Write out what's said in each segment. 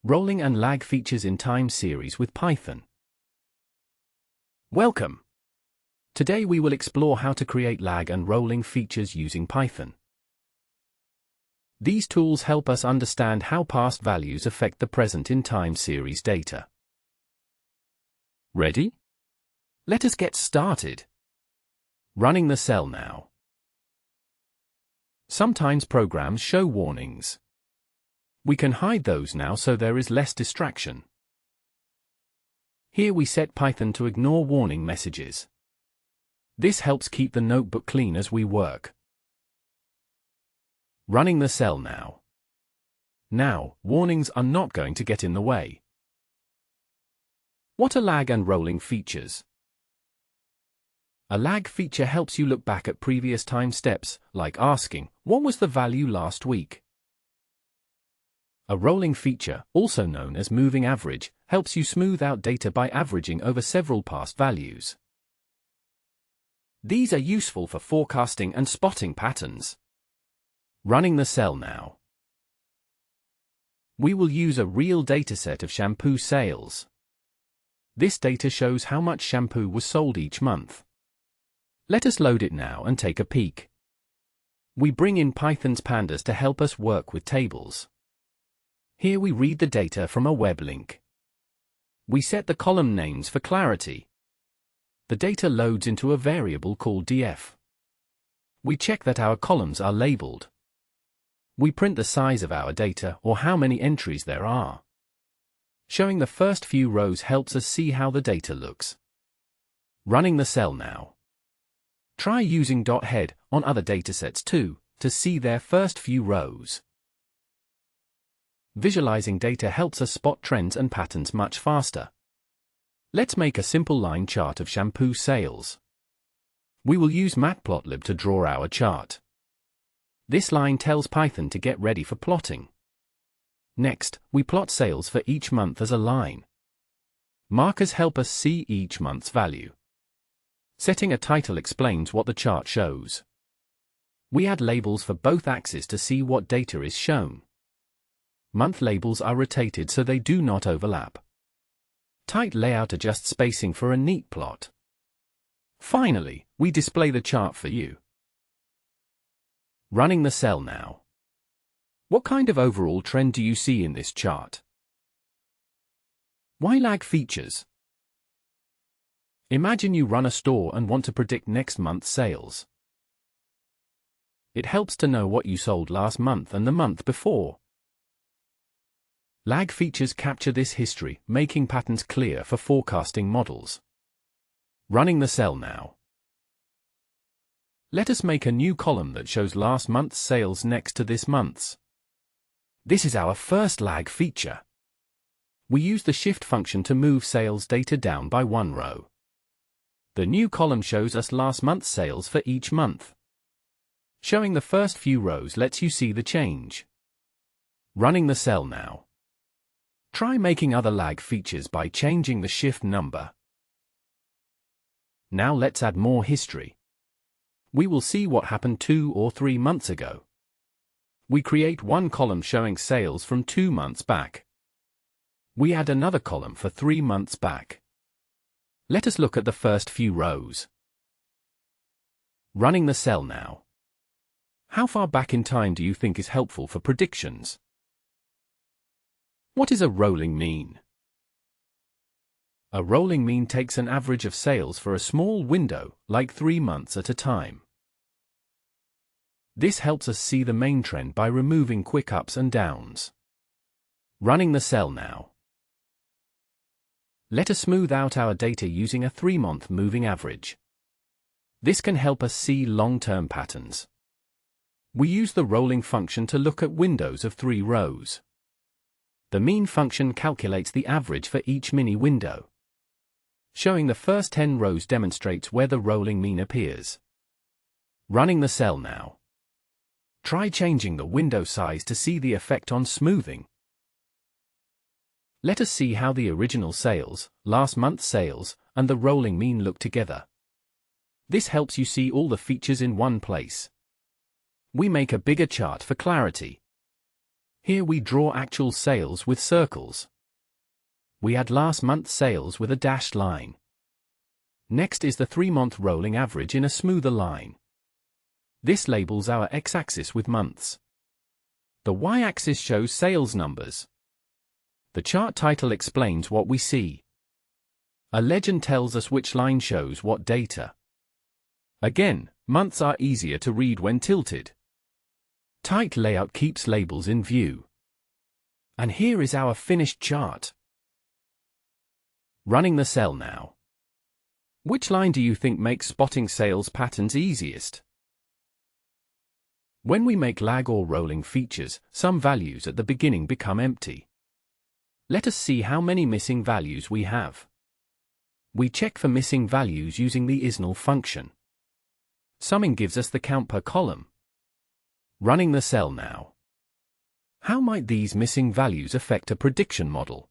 Rolling and lag features in time series with Python. Welcome! Today we will explore how to create lag and rolling features using Python. These tools help us understand how past values affect the present in time series data. Ready? Let us get started. Running the cell now. Sometimes programs show warnings. We can hide those now so there is less distraction. Here we set Python to ignore warning messages. This helps keep the notebook clean as we work. Running the cell now. Now, warnings are not going to get in the way. What are lag and rolling features? A lag feature helps you look back at previous time steps, like asking, what was the value last week? A rolling feature, also known as moving average, helps you smooth out data by averaging over several past values. These are useful for forecasting and spotting patterns. Running the cell now. We will use a real dataset of shampoo sales. This data shows how much shampoo was sold each month. Let us load it now and take a peek. We bring in Python's pandas to help us work with tables. Here we read the data from a web link. We set the column names for clarity. The data loads into a variable called df. We check that our columns are labeled. We print the size of our data or how many entries there are. Showing the first few rows helps us see how the data looks. Running the cell now. Try using .head on other datasets too, to see their first few rows. Visualizing data helps us spot trends and patterns much faster. Let's make a simple line chart of shampoo sales. We will use matplotlib to draw our chart. This line tells Python to get ready for plotting. Next, we plot sales for each month as a line. Markers help us see each month's value. Setting a title explains what the chart shows. We add labels for both axes to see what data is shown. Month labels are rotated so they do not overlap. Tight layout adjusts spacing for a neat plot. Finally, we display the chart for you. Running the cell now. What kind of overall trend do you see in this chart? Why lag features? Imagine you run a store and want to predict next month's sales. It helps to know what you sold last month and the month before. Lag features capture this history, making patterns clear for forecasting models. Running the cell now. Let us make a new column that shows last month's sales next to this month's. This is our first lag feature. We use the shift function to move sales data down by one row. The new column shows us last month's sales for each month. Showing the first few rows lets you see the change. Running the cell now. Try making other lag features by changing the shift number. Now let's add more history. We will see what happened 2 or 3 months ago. We create one column showing sales from 2 months back. We add another column for 3 months back. Let us look at the first few rows. Running the cell now. How far back in time do you think is helpful for predictions? What is a rolling mean? A rolling mean takes an average of sales for a small window, like 3 months at a time. This helps us see the main trend by removing quick ups and downs. Running the cell now. Let us smooth out our data using a 3-month moving average. This can help us see long-term patterns. We use the rolling function to look at windows of 3 rows. The mean function calculates the average for each mini window. Showing the first 10 rows demonstrates where the rolling mean appears. Running the cell now. Try changing the window size to see the effect on smoothing. Let us see how the original sales, last month's sales, and the rolling mean look together. This helps you see all the features in one place. We make a bigger chart for clarity. Here we draw actual sales with circles. We add last month's sales with a dashed line. Next is the 3-month rolling average in a smoother line. This labels our x-axis with months. The y-axis shows sales numbers. The chart title explains what we see. A legend tells us which line shows what data. Again, months are easier to read when tilted. Tight layout keeps labels in view. And here is our finished chart. Running the cell now. Which line do you think makes spotting sales patterns easiest? When we make lag or rolling features, some values at the beginning become empty. Let us see how many missing values we have. We check for missing values using the isNull function. Summing gives us the count per column. Running the cell now. How might these missing values affect a prediction model?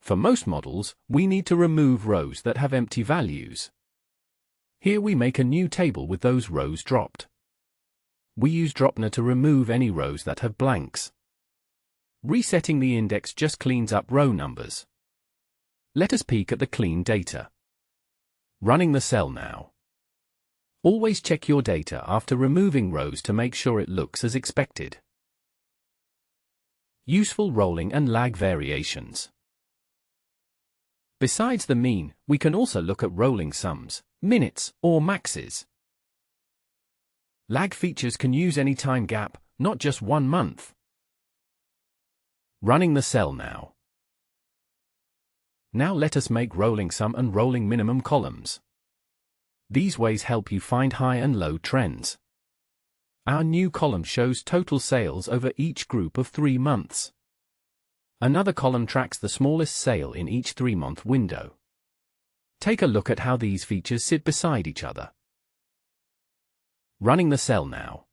For most models, we need to remove rows that have empty values. Here we make a new table with those rows dropped. We use dropner to remove any rows that have blanks. Resetting the index just cleans up row numbers. Let us peek at the clean data. Running the cell now. Always check your data after removing rows to make sure it looks as expected. Useful rolling and lag variations. Besides the mean, we can also look at rolling sums, minutes, or maxes. Lag features can use any time gap, not just 1 month. Running the cell now. Now let us make rolling sum and rolling minimum columns. These ways help you find high and low trends. Our new column shows total sales over each group of 3 months. Another column tracks the smallest sale in each 3-month window. Take a look at how these features sit beside each other. Running the cell now.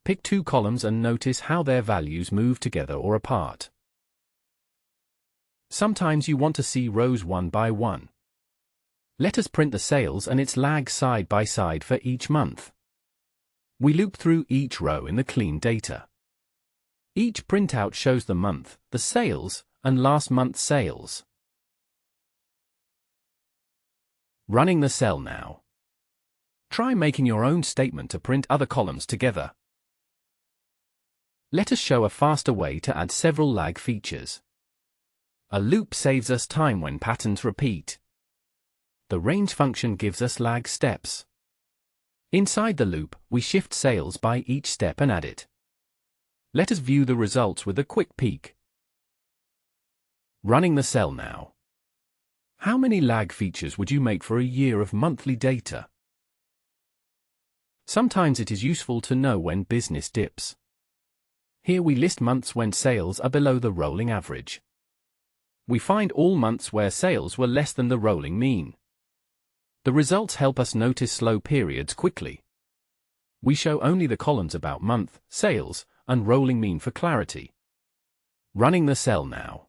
Pick 2 columns and notice how their values move together or apart. Sometimes you want to see rows one by one. Let us print the sales and its lag side by side for each month. We loop through each row in the clean data. Each printout shows the month, the sales, and last month's sales. Running the cell now. Try making your own statement to print other columns together. Let us show a faster way to add several lag features. A loop saves us time when patterns repeat. The range function gives us lag steps. Inside the loop, we shift sales by each step and add it. Let us view the results with a quick peek. Running the cell now. How many lag features would you make for a year of monthly data? Sometimes it is useful to know when business dips. Here we list months when sales are below the rolling average. We find all months where sales were less than the rolling mean. The results help us notice slow periods quickly. We show only the columns about month, sales, and rolling mean for clarity. Running the cell now.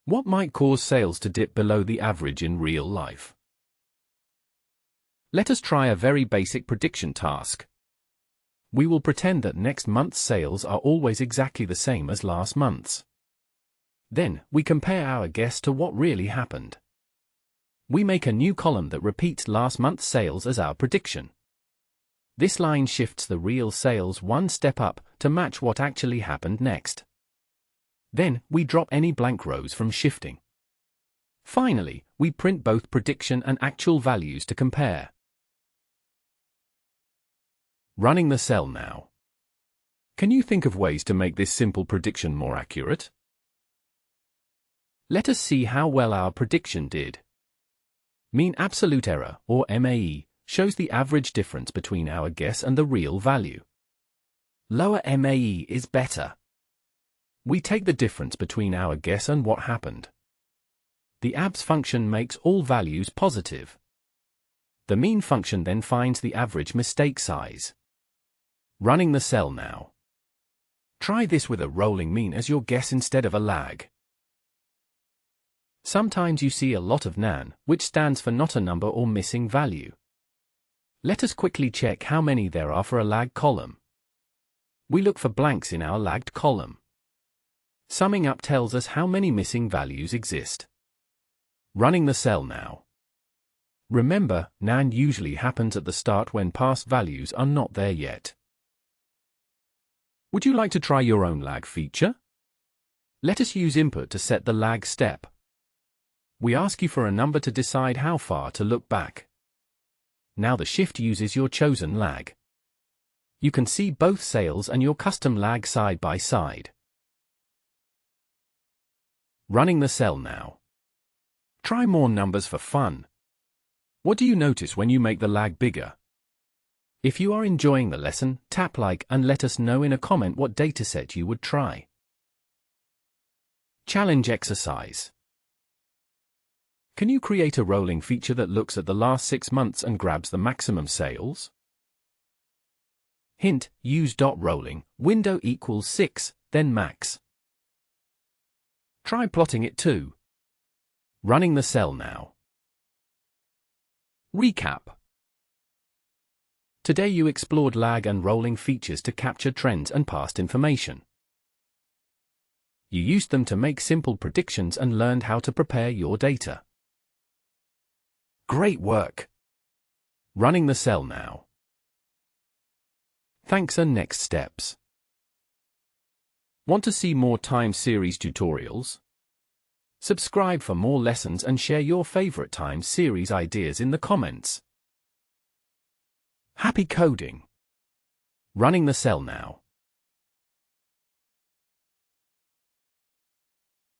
What might cause sales to dip below the average in real life? Let us try a very basic prediction task. We will pretend that next month's sales are always exactly the same as last month's. Then, we compare our guess to what really happened. We make a new column that repeats last month's sales as our prediction. This line shifts the real sales one step up to match what actually happened next. Then, we drop any blank rows from shifting. Finally, we print both prediction and actual values to compare. Running the cell now. Can you think of ways to make this simple prediction more accurate? Let us see how well our prediction did. Mean absolute error, or MAE, shows the average difference between our guess and the real value. Lower MAE is better. We take the difference between our guess and what happened. The abs function makes all values positive. The mean function then finds the average mistake size. Running the cell now. Try this with a rolling mean as your guess instead of a lag. Sometimes you see a lot of NaN, which stands for not a number or missing value. Let us quickly check how many there are for a lag column. We look for blanks in our lagged column. Summing up tells us how many missing values exist. Running the cell now. Remember, NAND usually happens at the start when past values are not there yet. Would you like to try your own lag feature? Let us use input to set the lag step. We ask you for a number to decide how far to look back. Now the shift uses your chosen lag. You can see both sales and your custom lag side by side. Running the cell now. Try more numbers for fun. What do you notice when you make the lag bigger? If you are enjoying the lesson, tap like and let us know in a comment what dataset you would try. Challenge exercise. Can you create a rolling feature that looks at the last 6 months and grabs the maximum sales? Hint, use .rolling, window equals 6, then max. Try plotting it too. Running the cell now. Recap. Today you explored lag and rolling features to capture trends and past information. You used them to make simple predictions and learned how to prepare your data. Great work! Running the cell now. Thanks and next steps. Want to see more time series tutorials? Subscribe for more lessons and share your favorite time series ideas in the comments. Happy coding! Running the cell now.